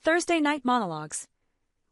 Thursday Night Monologues.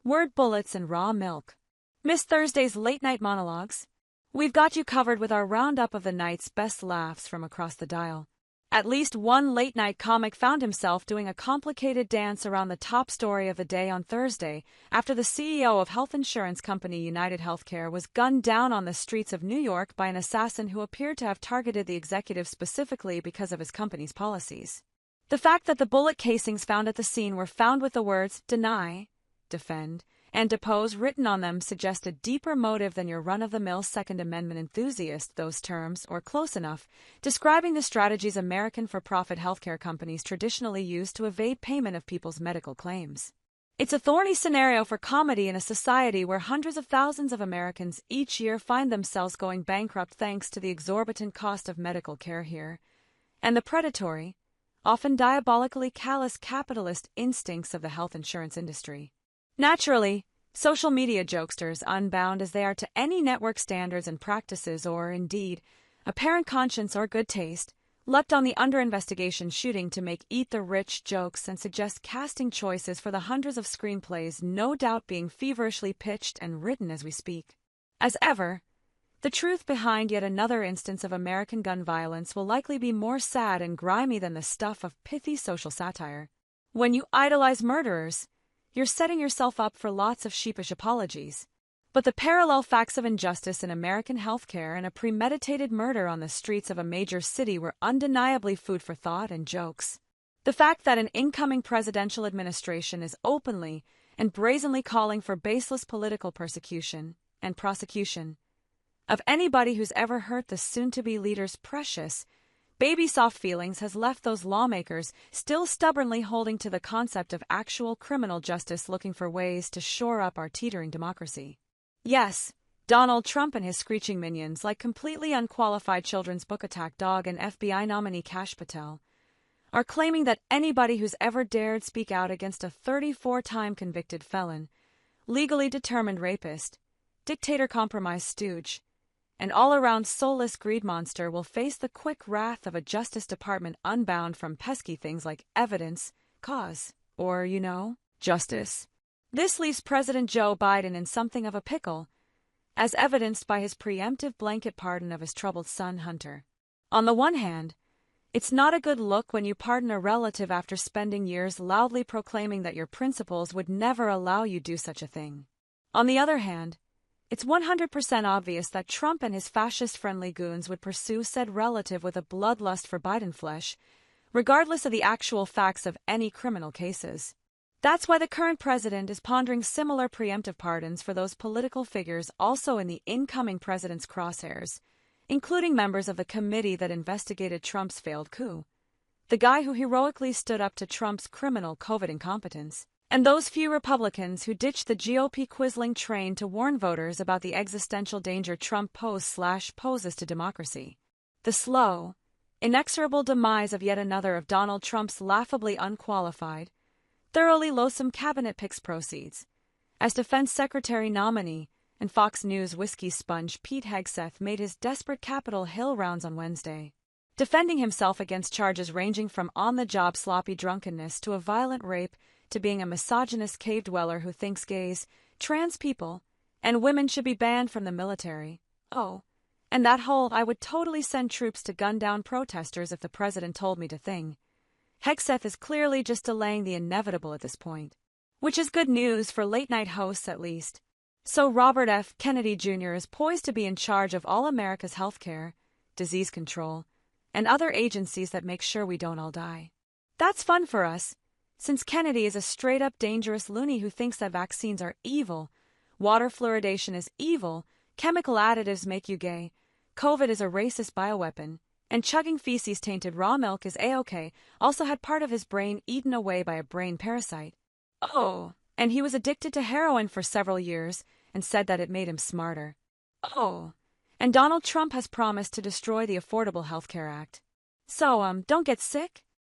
Word bullets and raw milk. Miss Thursday's Late Night Monologues? We've got you covered with our roundup of the night's best laughs from across the dial. At least one late-night comic found himself doing a complicated dance around the top story of the day on Thursday after the CEO of health insurance company United Healthcare was gunned down on the streets of New York by an assassin who appeared to have targeted the executive specifically because of his company's policies. The fact that the bullet casings found at the scene were found with the words deny, defend, and depose written on them suggest a deeper motive than your run-of-the-mill Second Amendment enthusiast, those terms, or close enough, describing the strategies American for-profit healthcare companies traditionally use to evade payment of people's medical claims. It's a thorny scenario for comedy in a society where hundreds of thousands of Americans each year find themselves going bankrupt thanks to the exorbitant cost of medical care here, and the predatory, often diabolically callous capitalist instincts of the health insurance industry. Naturally, social media jokesters, unbound as they are to any network standards and practices or, indeed, apparent conscience or good taste, leapt on the under-investigation shooting to make eat-the-rich jokes and suggest casting choices for the hundreds of screenplays no doubt being feverishly pitched and written as we speak. As ever, the truth behind yet another instance of American gun violence will likely be more sad and grimy than the stuff of pithy social satire. When you idolize murderers, you're setting yourself up for lots of sheepish apologies. But the parallel facts of injustice in American healthcare and a premeditated murder on the streets of a major city were undeniably food for thought and jokes. The fact that an incoming presidential administration is openly and brazenly calling for baseless political persecution and prosecution of anybody who's ever hurt the soon-to-be leader's precious, baby-soft feelings has left those lawmakers still stubbornly holding to the concept of actual criminal justice, looking for ways to shore up our teetering democracy. Yes, Donald Trump and his screeching minions, like completely unqualified children's book attack dog and FBI nominee Kash Patel, are claiming that anybody who's ever dared speak out against a 34-time convicted felon, legally determined rapist, dictator-compromised stooge, and all-around soulless greed monster will face the quick wrath of a Justice Department unbound from pesky things like evidence, cause, or, justice. This leaves President Joe Biden in something of a pickle, as evidenced by his preemptive blanket pardon of his troubled son Hunter. On the one hand, it's not a good look when you pardon a relative after spending years loudly proclaiming that your principles would never allow you do such a thing. On the other hand, it's 100% obvious that Trump and his fascist-friendly goons would pursue said relative with a bloodlust for Biden flesh, regardless of the actual facts of any criminal cases. That's why the current president is pondering similar preemptive pardons for those political figures also in the incoming president's crosshairs, including members of the committee that investigated Trump's failed coup, the guy who heroically stood up to Trump's criminal COVID incompetence, and those few Republicans who ditched the GOP quisling train to warn voters about the existential danger Trump poses to democracy. The slow, inexorable demise of yet another of Donald Trump's laughably unqualified, thoroughly loathsome cabinet picks proceeds, as Defense Secretary nominee and Fox News whiskey sponge Pete Hegseth made his desperate Capitol Hill rounds on Wednesday, defending himself against charges ranging from on-the-job sloppy drunkenness to a violent rape to being a misogynist cave dweller who thinks gays, trans people, and women should be banned from the military. Oh, and that whole "I would totally send troops to gun down protesters if the president told me to" thing. Hegseth is clearly just delaying the inevitable at this point, which is good news for late-night hosts at least. So Robert F. Kennedy Jr. is poised to be in charge of all America's healthcare, disease control, and other agencies that make sure we don't all die. That's fun for us, since Kennedy is a straight-up dangerous loony who thinks that vaccines are evil, water fluoridation is evil, chemical additives make you gay, COVID is a racist bioweapon, and chugging feces-tainted raw milk is A-OK, also had part of his brain eaten away by a brain parasite. Oh, and he was addicted to heroin for several years and said that it made him smarter. Oh, and Donald Trump has promised to destroy the Affordable Health Care Act. So, don't get sick,